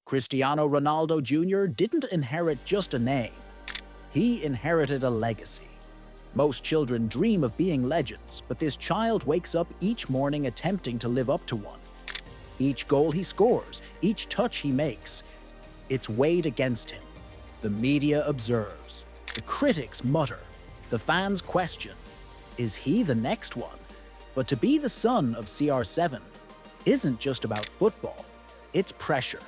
Cristiano Ronaldo Jr. didn't inherit just a name. He inherited a legacy. Most children dream of being legends, but this child wakes up each morning attempting to live up to one. Each goal he scores, each touch he makes, it's weighed against him. The media observes. The critics mutter. The fans question. Is he the next one? But to be the son of CR7 isn't just about football. It's pressure,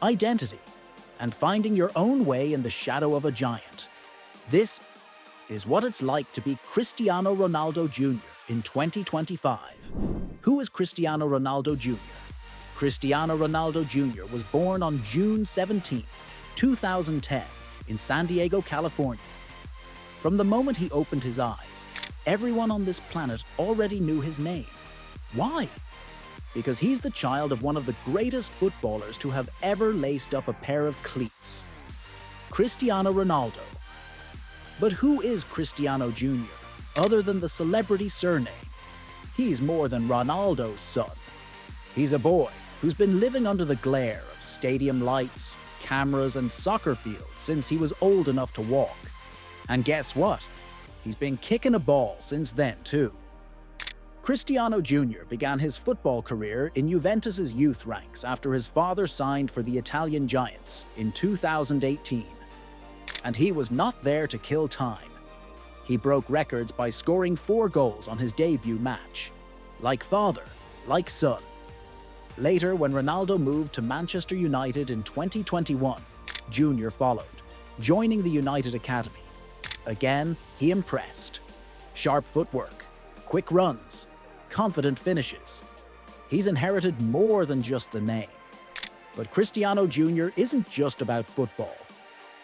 identity, and finding your own way in the shadow of a giant. This is what it's like to be Cristiano Ronaldo Jr. in 2025. Who is Cristiano Ronaldo Jr.? Cristiano Ronaldo Jr. was born on June 17, 2010, in San Diego, California. From the moment he opened his eyes, everyone on this planet already knew his name. Why? Because he's the child of one of the greatest footballers to have ever laced up a pair of cleats. Cristiano Ronaldo. But who is Cristiano Jr., other than the celebrity surname? He's more than Ronaldo's son. He's a boy who's been living under the glare of stadium lights, cameras, and soccer fields since he was old enough to walk. And guess what? He's been kicking a ball since then, too. Cristiano Jr. began his football career in Juventus's youth ranks after his father signed for the Italian Giants in 2018. And he was not there to kill time. He broke records by scoring 4 goals on his debut match. Like father, like son. Later, when Ronaldo moved to Manchester United in 2021, Jr. followed, joining the United Academy. Again, he impressed. Sharp footwork, quick runs, confident finishes. He's inherited more than just the name. But Cristiano Jr. isn't just about football.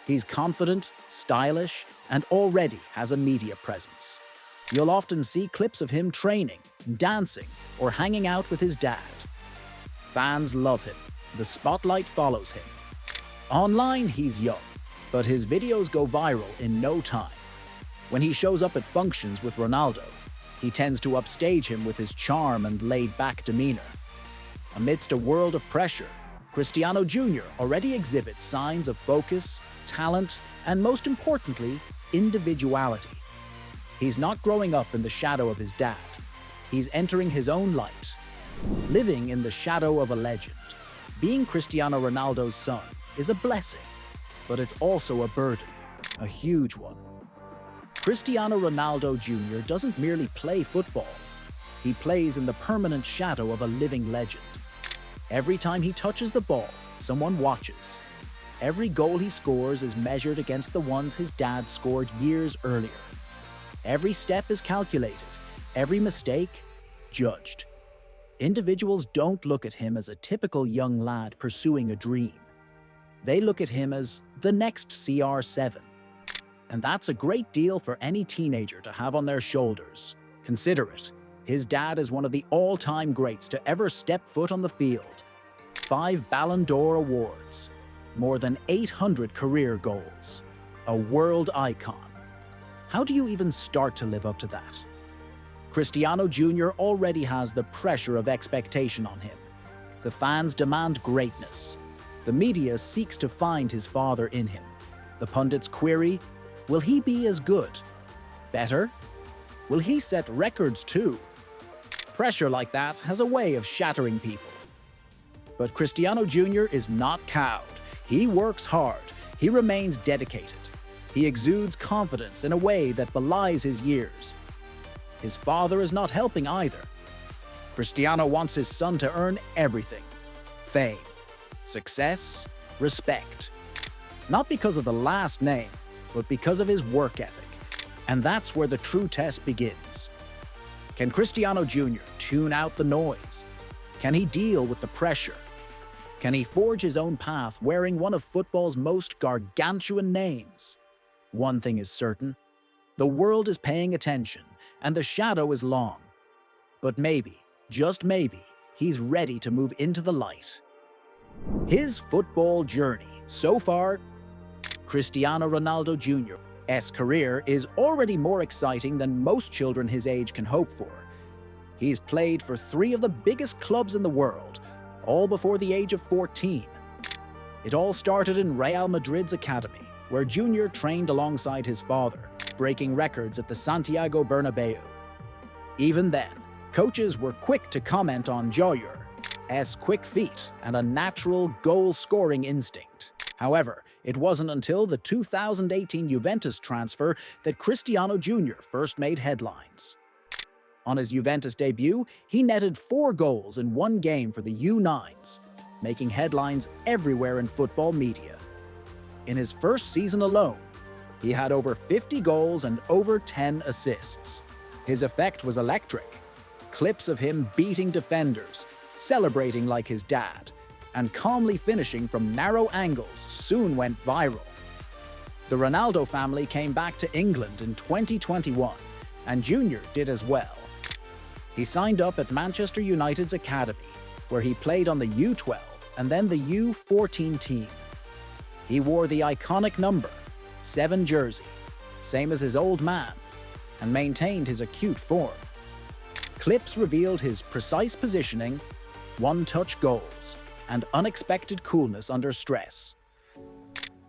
He's confident, stylish, and already has a media presence. You'll often see clips of him training, dancing, or hanging out with his dad. Fans love him. The spotlight follows him. Online, he's young, but his videos go viral in no time. When he shows up at functions with Ronaldo, he tends to upstage him with his charm and laid-back demeanor. Amidst a world of pressure, Cristiano Jr. already exhibits signs of focus, talent, and most importantly, individuality. He's not growing up in the shadow of his dad. He's entering his own light, living in the shadow of a legend. Being Cristiano Ronaldo's son is a blessing, but it's also a burden, a huge one. Cristiano Ronaldo Jr. doesn't merely play football. He plays in the permanent shadow of a living legend. Every time he touches the ball, someone watches. Every goal he scores is measured against the ones his dad scored years earlier. Every step is calculated, every mistake judged. Individuals don't look at him as a typical young lad pursuing a dream. They look at him as the next CR7. And that's a great deal for any teenager to have on their shoulders. Consider it. His dad is one of the all-time greats to ever step foot on the field. 5 Ballon d'Or awards. More than 800 career goals. A world icon. How do you even start to live up to that? Cristiano Jr. already has the pressure of expectation on him. The fans demand greatness. The media seeks to find his father in him. The pundits query, will he be as good? Better? Will he set records too? Pressure like that has a way of shattering people. But Cristiano Jr. is not cowed. He works hard. He remains dedicated. He exudes confidence in a way that belies his years. His father is not helping either. Cristiano wants his son to earn everything. Fame, success, respect. Not because of the last name, but because of his work ethic. And that's where the true test begins. Can Cristiano Jr. tune out the noise? Can he deal with the pressure? Can he forge his own path wearing one of football's most gargantuan names? One thing is certain. The world is paying attention, and the shadow is long. But maybe, just maybe, he's ready to move into the light. His football journey, so far, Cristiano Ronaldo Jr.'s career is already more exciting than most children his age can hope for. He's played for 3 of the biggest clubs in the world, all before the age of 14. It all started in Real Madrid's academy, where Junior trained alongside his father, breaking records at the Santiago Bernabeu. Even then, coaches were quick to comment on Junior's quick feet and a natural goal-scoring instinct. However, it wasn't until the 2018 Juventus transfer that Cristiano Jr. first made headlines. On his Juventus debut, he netted 4 goals in one game for the U9s, making headlines everywhere in football media. In his first season alone, he had over 50 goals and over 10 assists. His effect was electric. Clips of him beating defenders, celebrating like his dad, and calmly finishing from narrow angles soon went viral. The Ronaldo family came back to England in 2021, and Junior did as well. He signed up at Manchester United's academy, where he played on the U12 and then the U14 team. He wore the iconic number 7 jersey, same as his old man, and maintained his acute form. Clips revealed his precise positioning, one-touch goals, and unexpected coolness under stress.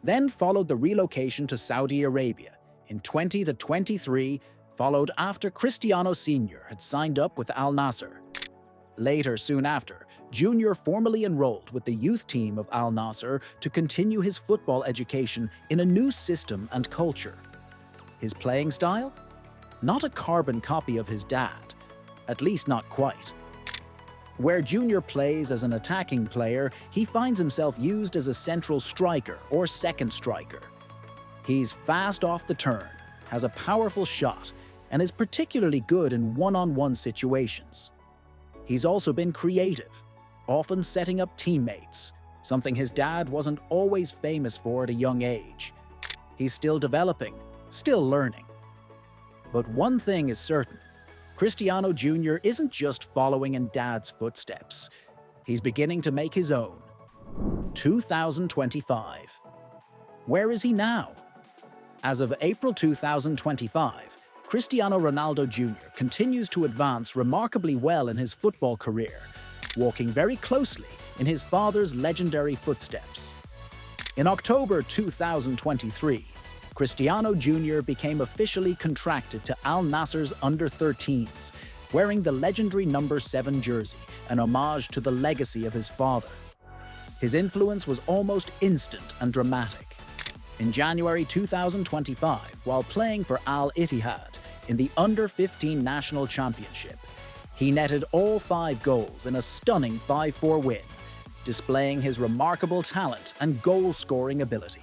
Then followed the relocation to Saudi Arabia in 2023, followed after Cristiano Sr. had signed up with Al Nassr. Later, soon after, Junior formally enrolled with the youth team of Al Nassr to continue his football education in a new system and culture. His playing style? Not a carbon copy of his dad, at least not quite. Where Junior plays as an attacking player, he finds himself used as a central striker or second striker. He's fast off the turn, has a powerful shot, and is particularly good in one-on-one situations. He's also been creative, often setting up teammates, something his dad wasn't always famous for at a young age. He's still developing, still learning. But one thing is certain. Cristiano Jr. isn't just following in Dad's footsteps. He's beginning to make his own. 2025. Where is he now? As of April 2025, Cristiano Ronaldo Jr. continues to advance remarkably well in his football career, walking very closely in his father's legendary footsteps. In October 2023, Cristiano Jr. became officially contracted to Al Nassr's under-13s, wearing the legendary number 7 jersey, an homage to the legacy of his father. His influence was almost instant and dramatic. In January 2025, while playing for Al Ittihad in the Under-15 National Championship, he netted all 5 goals in a stunning 5-4 win, displaying his remarkable talent and goal-scoring ability.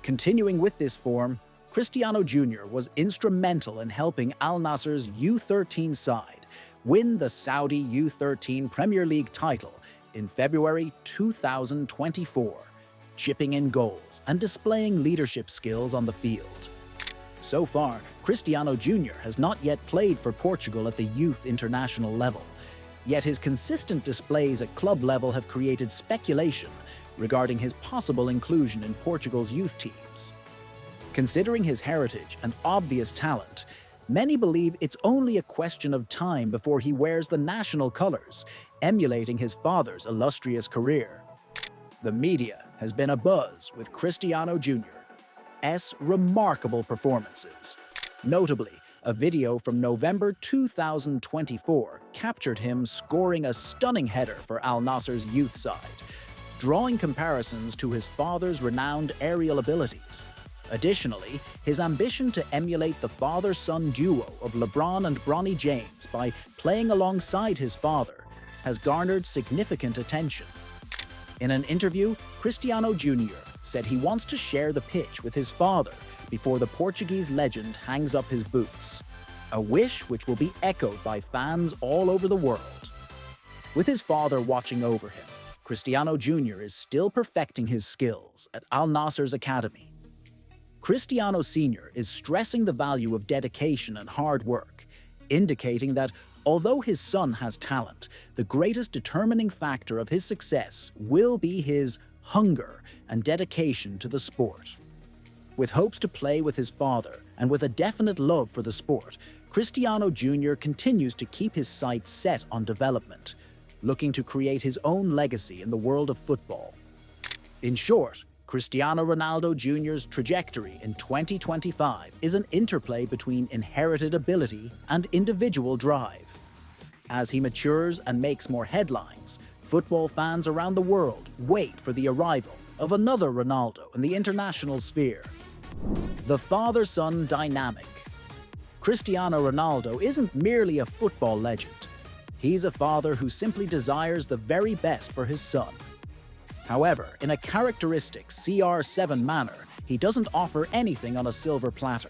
Continuing with this form, Cristiano Jr. was instrumental in helping Al Nassr's U13 side win the Saudi U13 Premier League title in February 2024, chipping in goals and displaying leadership skills on the field. So far, Cristiano Jr. has not yet played for Portugal at the youth international level, yet his consistent displays at club level have created speculation regarding his possible inclusion in Portugal's youth teams. Considering his heritage and obvious talent, many believe it's only a question of time before he wears the national colors, emulating his father's illustrious career. The media has been abuzz with Cristiano Jr.'s remarkable performances. Notably, a video from November 2024 captured him scoring a stunning header for Al Nassr's youth side, drawing comparisons to his father's renowned aerial abilities. Additionally, his ambition to emulate the father-son duo of LeBron and Bronny James by playing alongside his father has garnered significant attention. In an interview, Cristiano Jr. said he wants to share the pitch with his father before the Portuguese legend hangs up his boots, a wish which will be echoed by fans all over the world. With his father watching over him, Cristiano Jr. is still perfecting his skills at Al Nassr's academy. Cristiano Sr. is stressing the value of dedication and hard work, indicating that although his son has talent, the greatest determining factor of his success will be his hunger and dedication to the sport. With hopes to play with his father and with a definite love for the sport, Cristiano Jr. continues to keep his sights set on development, looking to create his own legacy in the world of football. In short, Cristiano Ronaldo Jr.'s trajectory in 2025 is an interplay between inherited ability and individual drive. As he matures and makes more headlines, football fans around the world wait for the arrival of another Ronaldo in the international sphere. The father-son dynamic. Cristiano Ronaldo isn't merely a football legend. He's a father who simply desires the very best for his son. However, in a characteristic CR7 manner, he doesn't offer anything on a silver platter.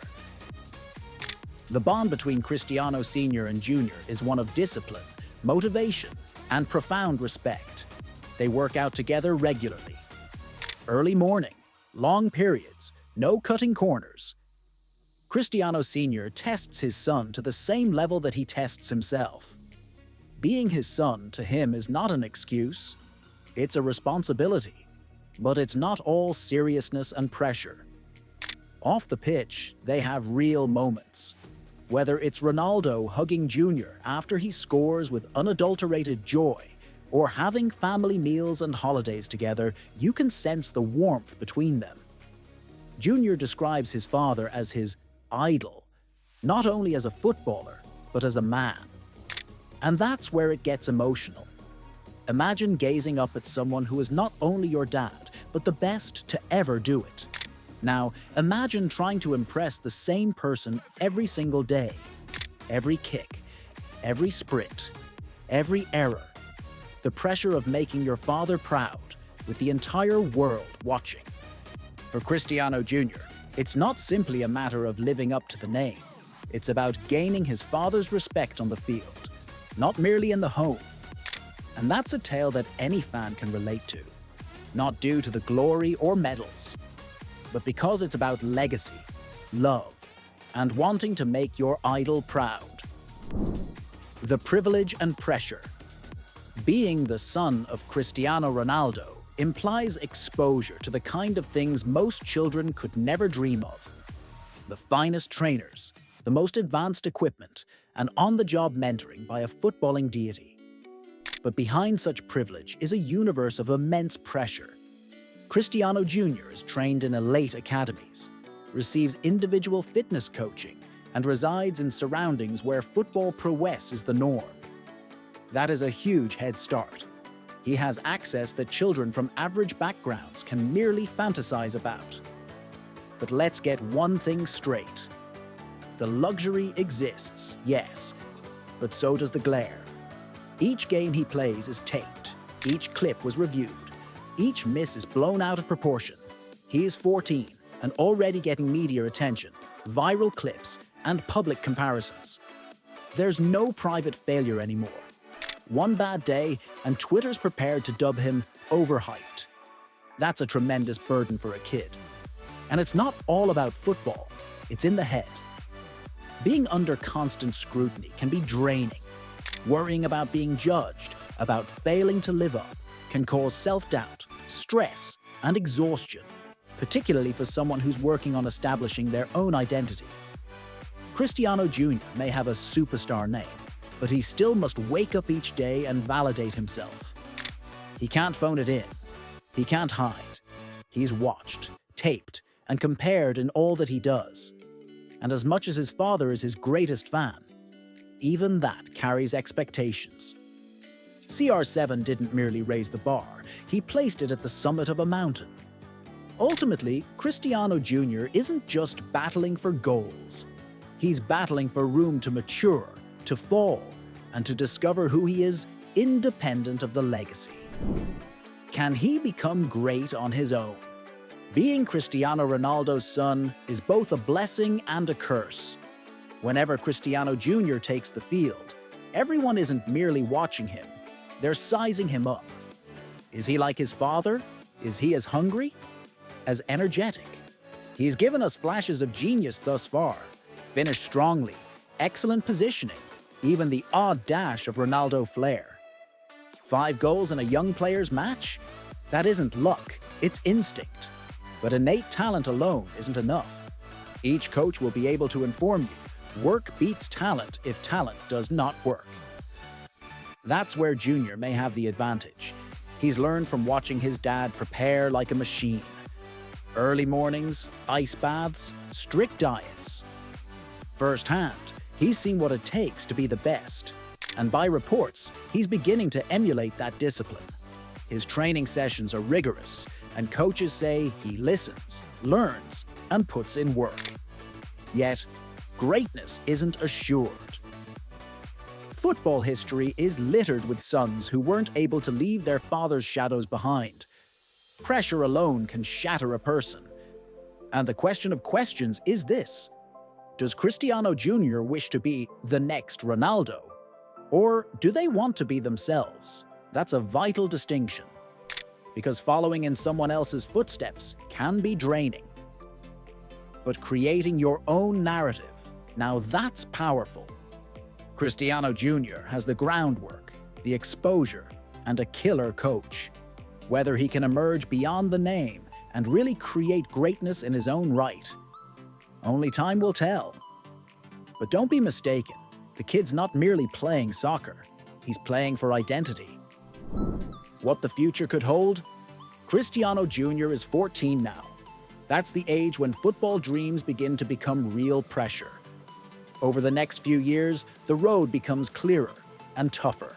The bond between Cristiano Sr. and Jr. is one of discipline, motivation, and profound respect. They work out together regularly. Early morning, long periods, no cutting corners. Cristiano Sr. tests his son to the same level that he tests himself. Being his son to him is not an excuse. It's a responsibility, but it's not all seriousness and pressure. Off the pitch, they have real moments. Whether it's Ronaldo hugging Jr. after he scores with unadulterated joy, or having family meals and holidays together, you can sense the warmth between them. Jr. describes his father as his idol, not only as a footballer, but as a man. And that's where it gets emotional. Imagine gazing up at someone who is not only your dad, but the best to ever do it. Now, imagine trying to impress the same person every single day. Every kick, every sprint, every error. The pressure of making your father proud, with the entire world watching. For Cristiano Jr., it's not simply a matter of living up to the name. It's about gaining his father's respect on the field, not merely in the home. And that's a tale that any fan can relate to, not due to the glory or medals, but because it's about legacy, love, and wanting to make your idol proud. The privilege and pressure. Being the son of Cristiano Ronaldo implies exposure to the kind of things most children could never dream of. The finest trainers, the most advanced equipment, and on-the-job mentoring by a footballing deity. But behind such privilege is a universe of immense pressure. Cristiano Jr. is trained in elite academies, receives individual fitness coaching, and resides in surroundings where football prowess is the norm. That is a huge head start. He has access that children from average backgrounds can merely fantasize about. But let's get one thing straight. The luxury exists, yes, but so does the glare. Each game he plays is taped, each clip was reviewed, each miss is blown out of proportion. He is 14 and already getting media attention, viral clips, and public comparisons. There's no private failure anymore. One bad day and Twitter's prepared to dub him overhyped. That's a tremendous burden for a kid. And it's not all about football, it's in the head. Being under constant scrutiny can be draining. Worrying about being judged, about failing to live up, can cause self-doubt, stress, and exhaustion, particularly for someone who's working on establishing their own identity. Cristiano Jr. may have a superstar name, but he still must wake up each day and validate himself. He can't phone it in. He can't hide. He's watched, taped, and compared in all that he does. And as much as his father is his greatest fan, even that carries expectations. CR7 didn't merely raise the bar, he placed it at the summit of a mountain. Ultimately, Cristiano Jr. isn't just battling for goals. He's battling for room to mature, to fall, and to discover who he is independent of the legacy. Can he become great on his own? Being Cristiano Ronaldo's son is both a blessing and a curse. Whenever Cristiano Jr. takes the field, everyone isn't merely watching him, they're sizing him up. Is he like his father? Is he as hungry? As energetic? He's given us flashes of genius thus far. Finished strongly, excellent positioning, even the odd dash of Ronaldo flair. 5 goals in a young player's match? That isn't luck, it's instinct. But innate talent alone isn't enough. Each coach will be able to inform you work beats talent if talent does not work. That's where Junior may have the advantage. He's learned from watching his dad prepare like a machine. Early mornings, ice baths, strict diets. Firsthand, he's seen what it takes to be the best. And by reports, he's beginning to emulate that discipline. His training sessions are rigorous, and coaches say he listens, learns, and puts in work. Yet, greatness isn't assured. Football history is littered with sons who weren't able to leave their father's shadows behind. Pressure alone can shatter a person. And the question of questions is this: does Cristiano Jr. wish to be the next Ronaldo? Or do they want to be themselves? That's a vital distinction, because following in someone else's footsteps can be draining. But creating your own narrative, now that's powerful. Cristiano Jr. has the groundwork, the exposure, and a killer coach. Whether he can emerge beyond the name and really create greatness in his own right, only time will tell. But don't be mistaken, the kid's not merely playing soccer, he's playing for identity. What the future could hold? Cristiano Jr. is 14 now. That's the age when football dreams begin to become real pressure. Over the next few years, the road becomes clearer and tougher.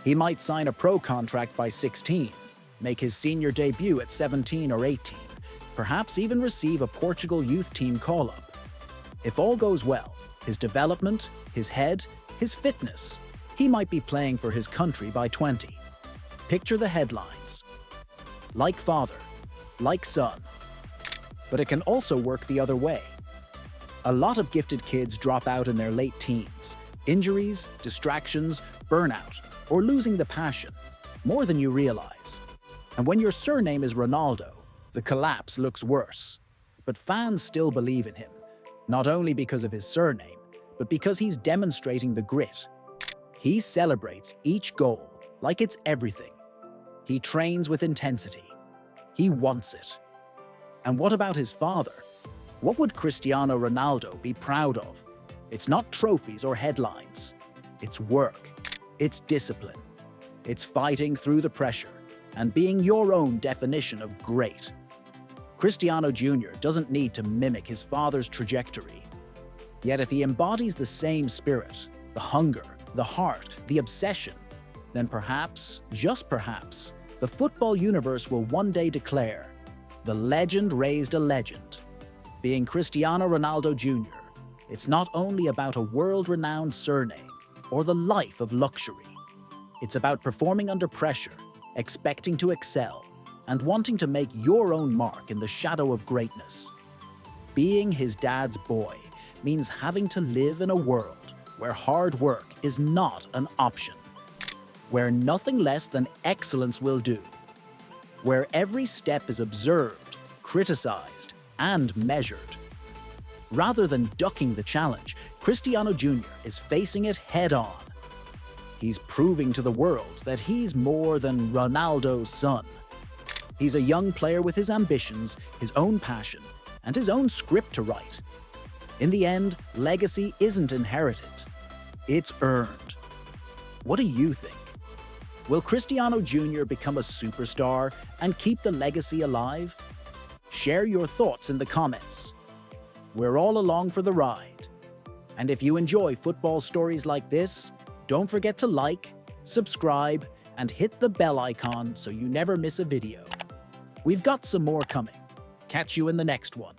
He might sign a pro contract by 16, make his senior debut at 17 or 18, perhaps even receive a Portugal youth team call-up. If all goes well, his development, his head, his fitness, he might be playing for his country by 20. Picture the headlines. Like father, like son. But it can also work the other way. A lot of gifted kids drop out in their late teens. Injuries, distractions, burnout, or losing the passion, more than you realize. And when your surname is Ronaldo, the collapse looks worse. But fans still believe in him, not only because of his surname, but because he's demonstrating the grit. He celebrates each goal like it's everything. He trains with intensity. He wants it. And what about his father? What would Cristiano Ronaldo be proud of? It's not trophies or headlines. It's work. It's discipline. It's fighting through the pressure and being your own definition of great. Cristiano Jr. doesn't need to mimic his father's trajectory. Yet if he embodies the same spirit, the hunger, the heart, the obsession, then perhaps, just perhaps, the football universe will one day declare, the legend raised a legend. Being Cristiano Ronaldo Jr., it's not only about a world-renowned surname or the life of luxury. It's about performing under pressure, expecting to excel, and wanting to make your own mark in the shadow of greatness. Being his dad's boy means having to live in a world where hard work is not an option, where nothing less than excellence will do, where every step is observed, criticized, and measured. Rather than ducking the challenge, Cristiano Jr. is facing it head-on. He's proving to the world that he's more than Ronaldo's son. He's a young player with his ambitions, his own passion, and his own script to write. In the end, legacy isn't inherited. It's earned. What do you think? Will Cristiano Jr. become a superstar and keep the legacy alive? Share your thoughts in the comments. We're all along for the ride. And if you enjoy football stories like this, don't forget to like, subscribe, and hit the bell icon so you never miss a video. We've got some more coming. Catch you in the next one.